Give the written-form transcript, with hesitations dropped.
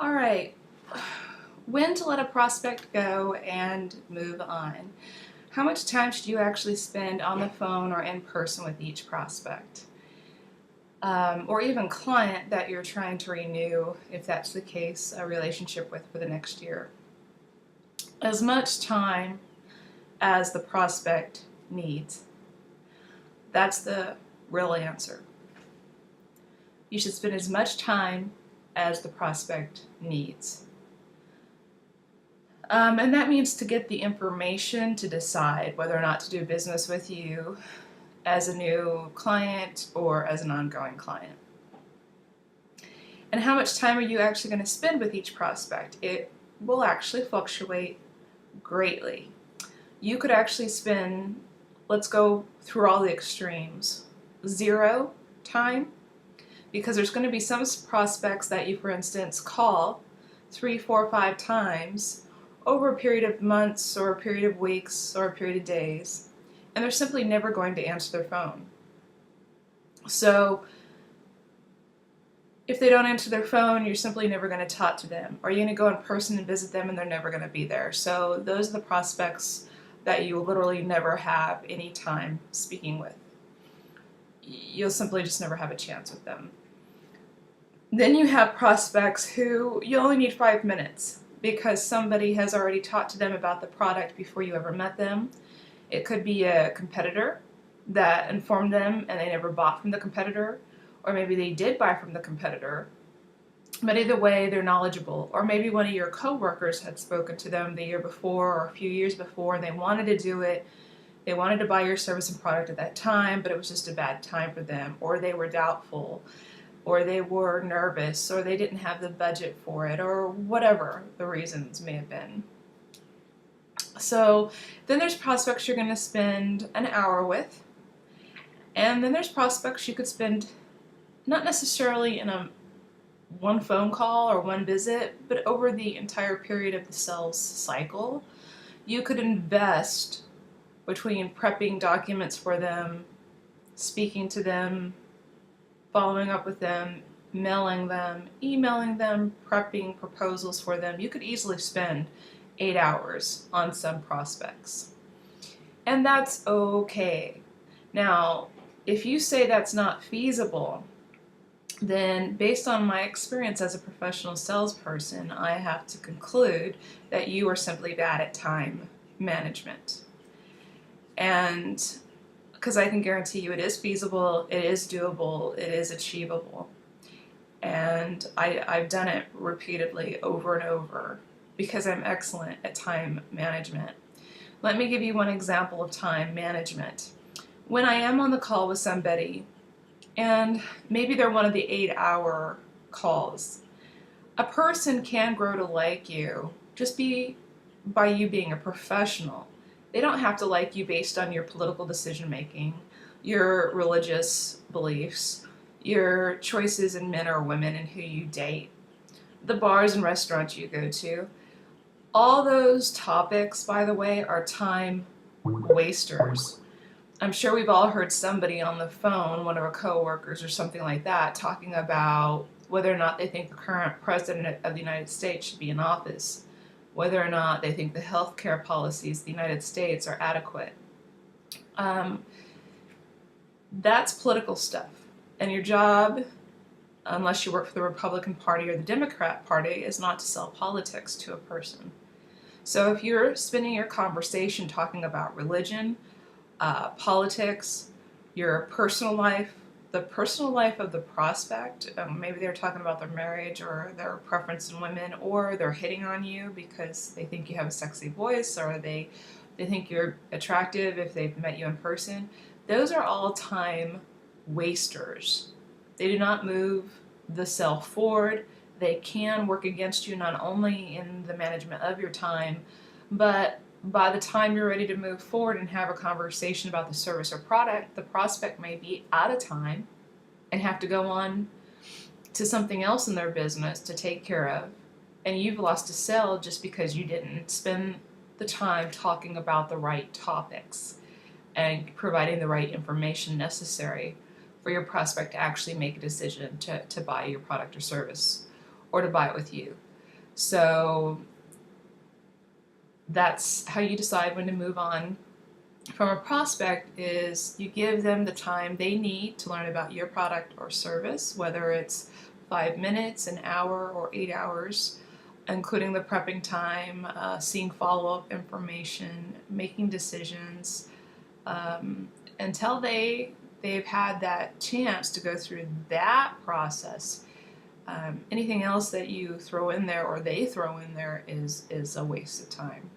All right, when to let a prospect go and move on. How much time should you actually spend on the phone or in person with each prospect? Or even client that you're trying to renew, if that's the case, a relationship with for the next year. As much time as the prospect needs. That's the real answer. You should spend as much time as the prospect needs. And that means to get the information to decide whether or not to do business with you as a new client or as an ongoing client. And how much time are you actually going to spend with each prospect? It will actually fluctuate greatly. You could actually spend, let's go through all the extremes, 0 time, because there's going to be some prospects that you, for instance, call 3, 4, 5 times over a period of months or a period of weeks or a period of days, and they're simply never going to answer their phone. So if they don't answer their phone, you're simply never going to talk to them, or you're going to go in person and visit them and they're never going to be there. So those are the prospects that you will literally never have any time speaking with. You'll simply just never have a chance with them. Then you have prospects who you only need 5 minutes because somebody has already talked to them about the product before you ever met them. It could be a competitor that informed them and they never bought from the competitor, or maybe they did buy from the competitor, but either way they're knowledgeable. Or maybe one of your coworkers had spoken to them the year before or a few years before and they wanted to do it. They wanted to buy your service and product at that time, but it was just a bad time for them, or they were doubtful, or they were nervous, or they didn't have the budget for it, or whatever the reasons may have been. So then there's prospects you're going to spend an hour with, and then there's prospects you could spend not necessarily in a one phone call or one visit, but over the entire period of the sales cycle. You could invest between prepping documents for them, speaking to them, following up with them, mailing them, emailing them, prepping proposals for them. You could easily spend 8 hours on some prospects. And that's okay. Now, if you say that's not feasible, then based on my experience as a professional salesperson, I have to conclude that you are simply bad at time management. And because I can guarantee you it is feasible, it is doable, it is achievable. And I've done it repeatedly over and over because I'm excellent at time management. Let me give you one example of time management. When I am on the call with somebody, and maybe they're one of the 8-hour calls, a person can grow to like you just by you being a professional. They don't have to like you based on your political decision making, your religious beliefs, your choices in men or women and who you date, the bars and restaurants you go to. All those topics, by the way, are time wasters. I'm sure we've all heard somebody on the phone, one of our coworkers or something like that, talking about whether or not they think the current president of the United States should be in office, whether or not they think the health care policies of the United States are adequate. That's political stuff. And your job, unless you work for the Republican Party or the Democrat Party, is not to sell politics to a person. So if you're spending your conversation talking about religion, politics, your personal life, the personal life of the prospect, maybe they're talking about their marriage or their preference in women, or they're hitting on you because they think you have a sexy voice, or they think you're attractive if they've met you in person. Those are all time wasters. They do not move the sale forward. They can work against you not only in the management of your time, but by the time you're ready to move forward and have a conversation about the service or product, the prospect may be out of time and have to go on to something else in their business to take care of. And you've lost a sale just because you didn't spend the time talking about the right topics and providing the right information necessary for your prospect to actually make a decision to buy your product or service or to buy it with you. So that's how you decide when to move on from a prospect, is you give them the time they need to learn about your product or service, whether it's 5 minutes, an hour, or 8 hours, including the prepping time, seeing follow-up information, making decisions, until they've had that chance to go through that process. Anything else that you throw in there or they throw in there is a waste of time.